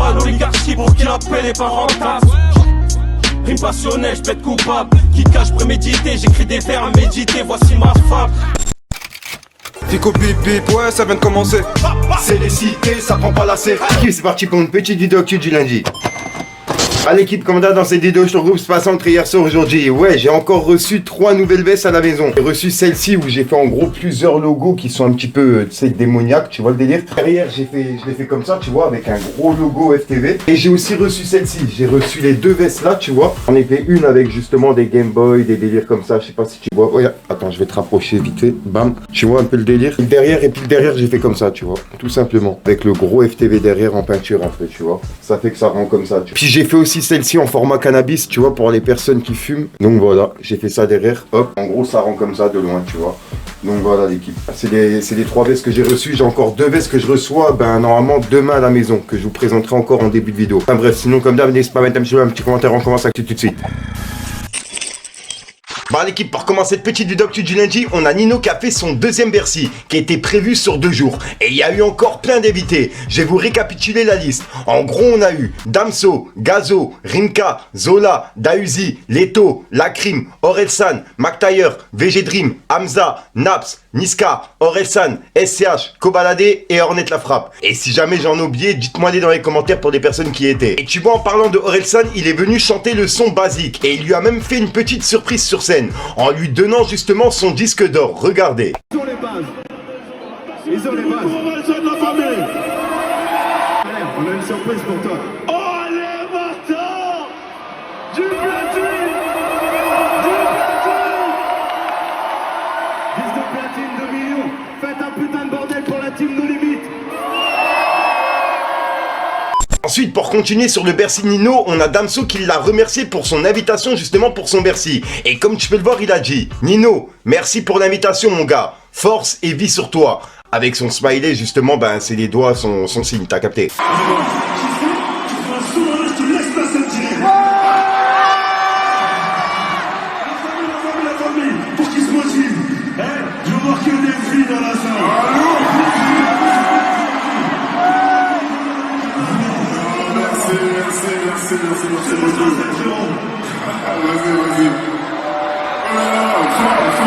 pas l'oligarchie pour qui la paix n'est pas rentable. Rime passionnel, j'pète coupable. Qui cache prémédité, j'écris des vers à méditer, voici ma fable. Fico bip bip, ouais ça vient de commencer. C'est les cités, ça prend pas la serre. C'est parti pour une petite vidéo actu du lundi. À l'équipe commandant dans cette vidéo sur groupe se passe entre hier soir aujourd'hui. Ouais, j'ai encore reçu 3 nouvelles vestes à la maison. J'ai reçu celle-ci où j'ai fait en gros plusieurs logos qui sont un petit peu, tu sais, démoniaques, tu vois le délire. Derrière, je l'ai fait comme ça, tu vois, avec un gros logo FTV. Et j'ai aussi reçu celle-ci. J'ai reçu les 2 vestes là, tu vois. J'en ai fait une avec justement des Game Boy, des délires comme ça, je sais pas si tu vois. Ouais, attends, je vais te rapprocher vite fait. Bam, tu vois un peu le délire. Et derrière, et puis derrière, j'ai fait comme ça, tu vois. Tout simplement. Avec le gros FTV derrière en peinture un peu, tu vois. Ça fait que ça rend comme ça, tu vois. Puis j'ai fait aussi celle-ci en format cannabis, tu vois, pour les personnes qui fument. Donc voilà, j'ai fait ça derrière. Hop, en gros, ça rend comme ça de loin, tu vois. Donc voilà l'équipe. C'est les 3 vestes que j'ai reçues. J'ai encore 2 vestes que je reçois, normalement demain à la maison, que je vous présenterai encore en début de vidéo. Enfin bref, sinon comme d'hab, n'hésitez pas à mettre un petit commentaire, on commence tout de suite. Bah l'équipe, pour commencer cette petite vidéo du lundi, on a Nino qui a fait son 2e Bercy, qui était prévu sur 2 jours. Et il y a eu encore plein d'invités. Je vais vous récapituler la liste. En gros, on a eu Damso, Gazo, Rimka, Zola, Dausi, Leto, Lacrim, Orelsan, McTayer, VG Dream, Hamza, Naps, Niska, Orelsan, SCH, Kobalade et Hornet la frappe. Et si jamais j'en ai oublié, dites-moi dans les commentaires pour les personnes qui étaient. Et tu vois, en parlant de Orelsan, il est venu chanter le son basique. Et il lui a même fait une petite surprise sur scène, en lui donnant justement son disque d'or. Regardez. Ils ont les bases. Ils ont les bases. On a une surprise pour toi. Oh, allez, Martin! Du platine! Disque de platine, 2 millions. Faites un putain de bordel pour la team No Limit. Ensuite, pour continuer sur le Bercy Nino, on a Damso qui l'a remercié pour son invitation justement pour son Bercy. Et comme tu peux le voir, il a dit « Nino, merci pour l'invitation mon gars, force et vie sur toi ». Avec son smiley justement, c'est les doigts, son signe, t'as capté. Pour qu'ils se motivent, je veux voir qu'il y a des filles dans la salle. Merci. Vas-y.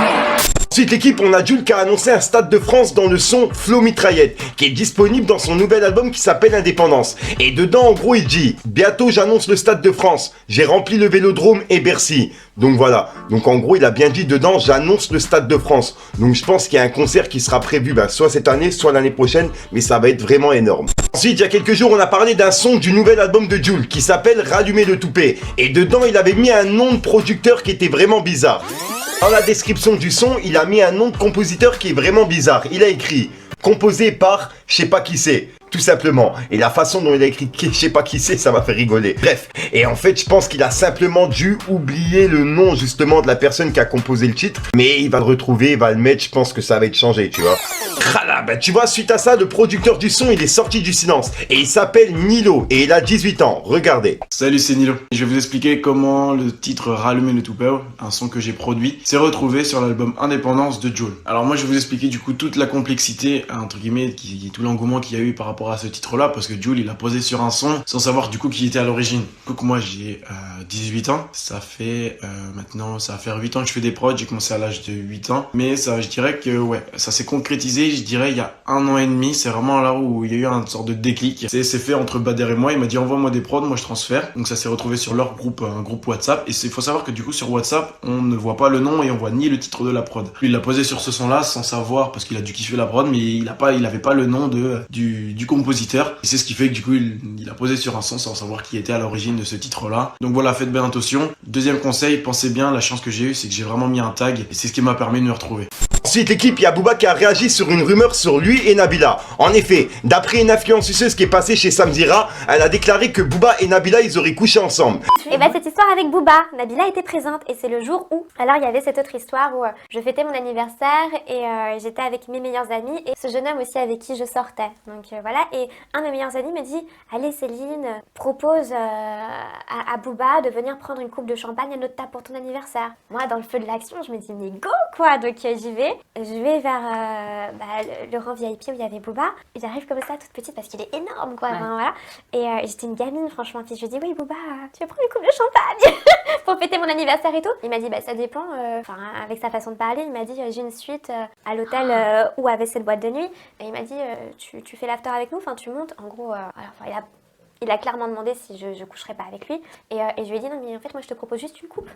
Ensuite l'équipe, on a Jul qui a annoncé un Stade de France dans le son Flow Mitraillette, qui est disponible dans son nouvel album qui s'appelle Indépendance. Et dedans en gros il dit « Bientôt j'annonce le Stade de France, j'ai rempli le Vélodrome et Bercy ». Donc voilà, donc en gros il a bien dit dedans « J'annonce le Stade de France ». Donc je pense qu'il y a un concert qui sera prévu soit cette année, soit l'année prochaine, mais ça va être vraiment énorme. Ensuite, il y a quelques jours, on a parlé d'un son du nouvel album de Jul qui s'appelle « Rallumer le toupet ». Et dedans il avait mis un nom de producteur qui était vraiment bizarre. Dans la description du son, il a mis un nom de compositeur qui est vraiment bizarre. Il a écrit « Composé par je sais pas qui c'est ». Tout simplement. Et la façon dont il a écrit je sais pas qui c'est, ça m'a fait rigoler. Bref. Et en fait, je pense qu'il a simplement dû oublier le nom justement de la personne qui a composé le titre. Mais il va le retrouver, il va le mettre, je pense que ça va être changé, tu vois. Tu vois, suite à ça, le producteur du son, il est sorti du silence. Et il s'appelle Nilo. Et il a 18 ans. Regardez. Salut, c'est Nilo. Je vais vous expliquer comment le titre Rallumer le toupet, un son que j'ai produit, s'est retrouvé sur l'album Indépendance de Jul. Alors moi, je vais vous expliquer du coup toute la complexité, entre guillemets, tout l'engouement qu'il y a eu par rapport à ce titre-là, parce que Jul, il a posé sur un son sans savoir du coup qui était à l'origine. Du coup, moi, j'ai 18 ans. Ça fait maintenant, ça va faire 8 ans que je fais des prods. J'ai commencé à l'âge de 8 ans. Mais ça, je dirais que ouais, ça s'est concrétisé, je dirais, il y a 1 an et demi. C'est vraiment là où il y a eu une sorte de déclic. C'est fait entre Bader et moi. Il m'a dit envoie-moi des prods, moi je transfère. Donc ça s'est retrouvé sur leur groupe, un groupe WhatsApp. Et il faut savoir que du coup sur WhatsApp, on ne voit pas le nom et on voit ni le titre de la prod. Lui, il l'a posé sur ce son-là sans savoir, parce qu'il a dû kiffer la prod, mais il avait pas le nom du compositeur. Et c'est ce qui fait que du coup, il a posé sur un son sans savoir qui était à l'origine de ce titre-là. Donc voilà, faites bien attention. Deuxième conseil, pensez bien, la chance que j'ai eue, c'est que j'ai vraiment mis un tag et c'est ce qui m'a permis de me retrouver. Ensuite l'équipe, il y a Booba qui a réagi sur une rumeur sur lui et Nabila. En effet, d'après une influenceuse qui est passée chez Samzira, elle a déclaré que Booba et Nabila, ils auraient couché ensemble. Et bah cette histoire avec Booba, Nabila était présente et c'est le jour où... Alors il y avait cette autre histoire où je fêtais mon anniversaire et j'étais avec mes meilleurs amis et ce jeune homme aussi avec qui je sortais. Donc voilà, et un de mes meilleurs amis me dit « Allez Céline, propose à Booba de venir prendre une coupe de champagne à notre table pour ton anniversaire. » Moi dans le feu de l'action, je me dis « Mais go quoi !» Donc j'y vais. je vais vers le rang VIP où il y avait Booba. J'arrive comme ça, toute petite, parce qu'il est énorme, quoi. Enfin, voilà. Et j'étais une gamine, franchement. Puis je lui dis, oui, Booba, tu veux prendre une coupe de champagne pour fêter mon anniversaire et tout? Il m'a dit, bah ça dépend. Enfin, avec sa façon de parler, il m'a dit, j'ai une suite à l'hôtel où avait cette boîte de nuit. Et il m'a dit, tu fais l'after avec nous, enfin, tu montes. En gros, il a clairement demandé si je coucherais pas avec lui. Et je lui ai dit, non, mais en fait, moi, je te propose juste une coupe.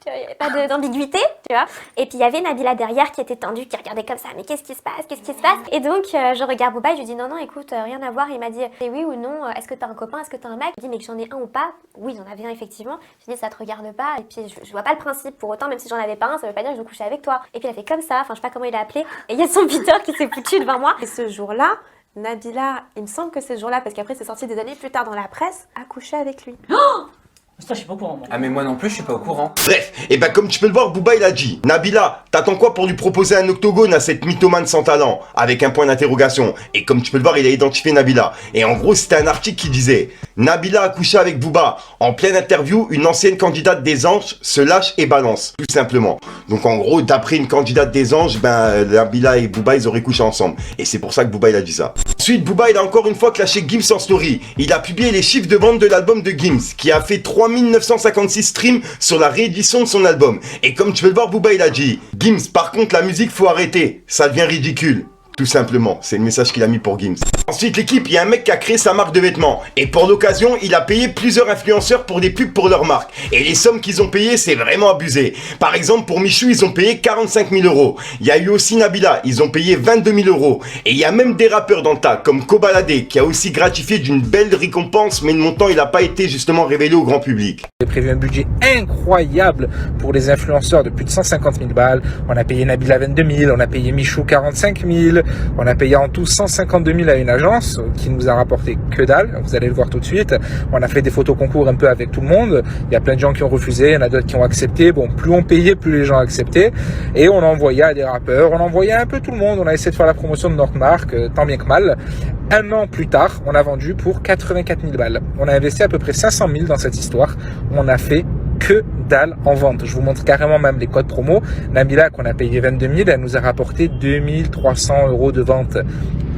Il n'y avait pas d'ambiguïté, tu vois. Et puis il y avait Nabila derrière qui était tendue, qui regardait comme ça. Mais qu'est-ce qui se passe? Qu'est-ce qui se passe? Et donc je regarde Booba et je lui dis non, non, écoute, rien à voir. Il m'a dit oui ou non, est-ce que t'as un copain? Est-ce que t'as un mec? Je lui dis mais que j'en ai un ou pas? Oui, j'en avais un effectivement. Je lui dis ça te regarde pas. Et puis je vois pas le principe. Pour autant, même si j'en avais pas un, ça veut pas dire que je veux coucher avec toi. Et puis il a fait comme ça. Enfin, je sais pas comment il a appelé. Et il y a son beater qui s'est foutu devant moi. Et ce jour-là, Nabila, il me semble que c'est ce jour-là, parce qu'après c'est sorti des années plus tard dans la presse, a couché avec lui. Oh, ça, je suis pas au courant. Moi. Ah mais moi non plus, je suis pas au courant. Bref, et ben comme tu peux le voir, Booba il a dit, Nabila, t'attends quoi pour lui proposer un octogone à cette mythomane sans talent? Avec un point d'interrogation. Et comme tu peux le voir, il a identifié Nabila. Et en gros, c'était un article qui disait, Nabila a couché avec Booba. En pleine interview, une ancienne candidate des Anges se lâche et balance. Tout simplement. Donc en gros, d'après une candidate des Anges, Nabila et Booba, ils auraient couché ensemble. Et c'est pour ça que Booba il a dit ça. Ensuite, Booba il a encore une fois clashé Gims en story. Il a publié les chiffres de vente de l'album de Gims, qui a fait 3956 streams sur la réédition de son album. Et comme tu peux le voir, Booba il a dit, Gims, par contre la musique faut arrêter, ça devient ridicule. Tout simplement, c'est le message qu'il a mis pour Gims. Ensuite, l'équipe, il y a un mec qui a créé sa marque de vêtements. Et pour l'occasion, il a payé plusieurs influenceurs pour des pubs pour leur marque. Et les sommes qu'ils ont payées, c'est vraiment abusé. Par exemple, pour Michou, ils ont payé 45 000 €. Il y a eu aussi Nabila, ils ont payé 22 000 €. Et il y a même des rappeurs dans le tas, comme Kobalade, qui a aussi gratifié d'une belle récompense, mais le montant, il n'a pas été justement révélé au grand public. J'ai prévu un budget incroyable pour les influenceurs de plus de 150 000 balles. On a payé Nabila 22 000, on a payé Michou 45 000, on a payé en tout 152 000 à une agence qui nous a rapporté que dalle. Vous allez le voir tout de suite. On a fait des photos concours un peu avec tout le monde. Il y a plein de gens qui ont refusé, il y en a d'autres qui ont accepté. Bon, plus on payait, plus les gens acceptaient. Et on envoyait à des rappeurs, on envoyait un peu tout le monde. On a essayé de faire la promotion de notre marque, tant bien que mal. Un an plus tard, on a vendu pour 84 000 balles. On a investi à peu près 500 000 dans cette histoire. On a fait que dalle en vente. Je vous montre carrément même les codes promo. Nabila, qu'on a payé 22 000, elle nous a rapporté 2300 € de vente.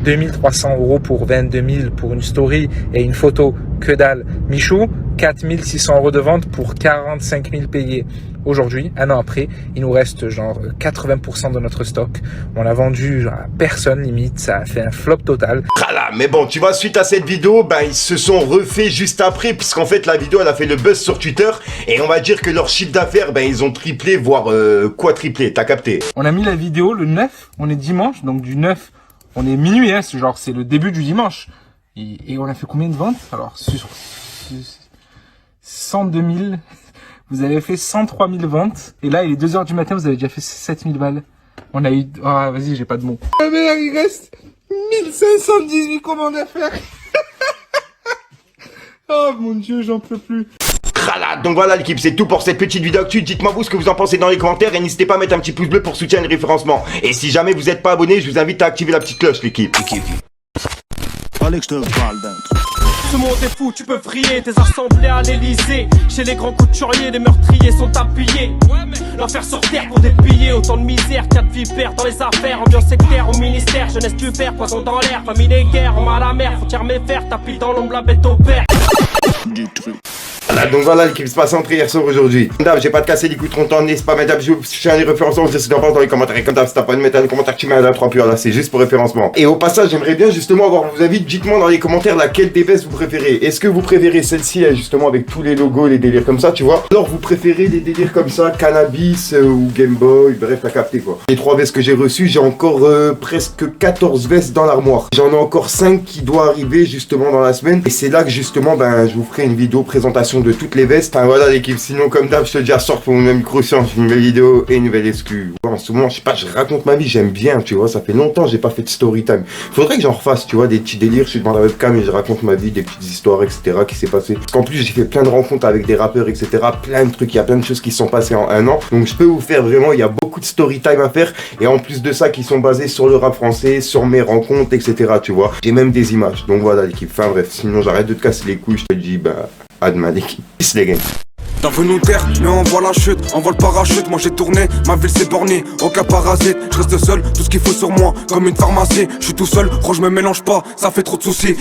2300 € pour 22 000 pour une story et une photo, que dalle. Michou, 4600 € de vente pour 45 000 payés. Aujourd'hui, un an après, il nous reste genre 80% de notre stock. On a vendu genre à personne limite, ça a fait un flop total. Voilà, mais bon, tu vois, suite à cette vidéo, ils se sont refaits juste après, puisqu'en fait la vidéo elle a fait le buzz sur Twitter, et on va dire que leur chiffre d'affaires, ils ont triplé, voire quadruplé, t'as capté. On a mis la vidéo le 9, on est dimanche, donc du 9, on est minuit, hein, c'est le début du dimanche. Et on a fait combien de ventes? Alors, sur 102 000... Vous avez fait 103 000 ventes. Et là, il est 2 h du matin, vous avez déjà fait 7 000 balles. On a eu... Ah, vas-y, j'ai pas de mots. Ah merde, il reste 1518 commandes à faire. Oh mon Dieu, j'en peux plus. Donc voilà l'équipe, c'est tout pour cette petite vidéo actu. Dites-moi vous ce que vous en pensez dans les commentaires et n'hésitez pas à mettre un petit pouce bleu pour soutenir le référencement. Et si jamais vous n'êtes pas abonné, je vous invite à activer la petite cloche l'équipe. Fallait que je te parle d'un truc. Ce monde est fou, tu peux frier, t'es assemblés à l'Elysée. Chez les grands couturiers, les meurtriers sont appuyés. L'enfer sur terre pour des pillés, autant de misère qu'il y a de vipères dans les affaires. Ambiance sectaire au ministère, jeunesse du père, poison dans l'air. Famille les guerres, mal à la mer, frontière mes fers, tapis dans l'ombre, la bête au père. Du truc. Voilà, donc voilà l'équipe se passe entre hier soir aujourd'hui. J'ai pas de casser les coups trop longtemps, n'hésite pas à mettre un bisou, je les référencements, je sais pas dans les commentaires. Et comme ça, si t'as pas de mettre un commentaire, tu mets un 3 puis là, c'est juste pour référencement. Et au passage, j'aimerais bien justement avoir vos avis. Dites-moi dans les commentaires laquelle des vestes vous préférez. Est-ce que vous préférez celle-ci, justement, avec tous les logos, les délires comme ça, tu vois? Alors vous préférez les délires comme ça, cannabis ou Game Boy, bref, t'as capté quoi. Les 3 vestes que j'ai reçues, j'ai encore presque 14 vestes dans l'armoire. J'en ai encore 5 qui doivent arriver justement dans la semaine. Et c'est là que justement, je vous ferai une vidéo présentation de toutes les vestes. Enfin voilà l'équipe, sinon comme d'hab je te dis à sort pour mon micro change, une nouvelle vidéo et une nouvelle excuse. En ce moment je sais pas, je raconte ma vie, j'aime bien, tu vois, ça fait longtemps que j'ai pas fait de story time. Faudrait que j'en refasse, tu vois, des petits délires, je suis devant la webcam et je raconte ma vie, des petites histoires, etc. qui s'est passé. Parce qu'en plus j'ai fait plein de rencontres avec des rappeurs, etc. Plein de trucs, il y a plein de choses qui sont passées en un an. Donc je peux vous faire vraiment, il y a beaucoup de story time à faire. Et en plus de ça qui sont basés sur le rap français, sur mes rencontres, etc. Tu vois. J'ai même des images. Donc voilà l'équipe, enfin bref, sinon j'arrête de te casser les couilles, je te dis à demain l'équipe. Peace les gars. T'as vu nous taire, mais on voit la chute, on voit le parachute. Moi j'ai tourné, ma ville s'est bornée, aucun parasite. Je reste seul, tout ce qu'il faut sur moi, comme une pharmacie. Je suis tout seul, gros je me mélange pas, ça fait trop de soucis.